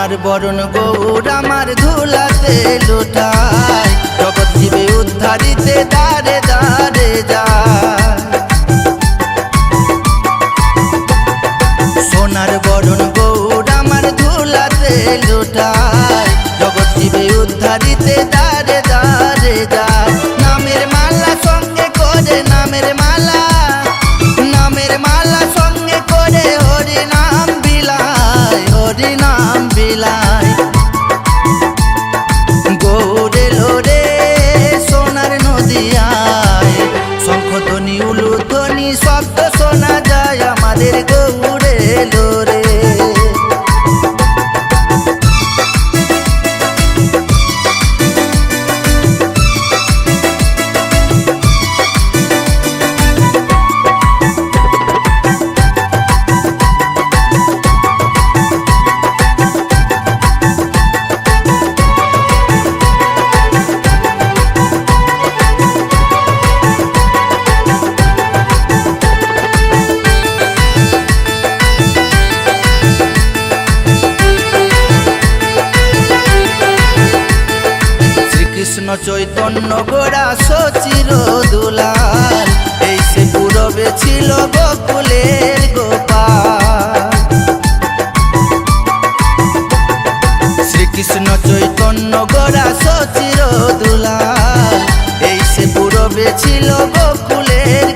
সোনার বরণ গৌর আমার ধুলাতে লুটায়, জগৎ জীবে উদ্ধারিতে দারে দারে যায়। সোনার বরণ গৌর আমার ধুলাতে লুটায়, জগৎ জীবে উদ্ধারিতে দারে দারে যায়। নামের মালা সঙ্গে করে, নামের মালা, নামের মালা সঙ্গে করে হরি নাম বিলায়, হরি নাম বিলায়। গৌরে লোরে সোনার নদিয়ায়, শঙ্খধ্বনি উলুধ্বনি শব্দ শোনা যায় আমাদের গৌরে লোরে। কৃষ্ণ চৈতন্য গোড়া সচির দুলাল, এই সে পূরবে ছিল গোকুলের গোপাল। শ্রীকৃষ্ণ চৈতন্য গোড়া সচির দুলাল, এই সে পূরবে ছিল গোকুলের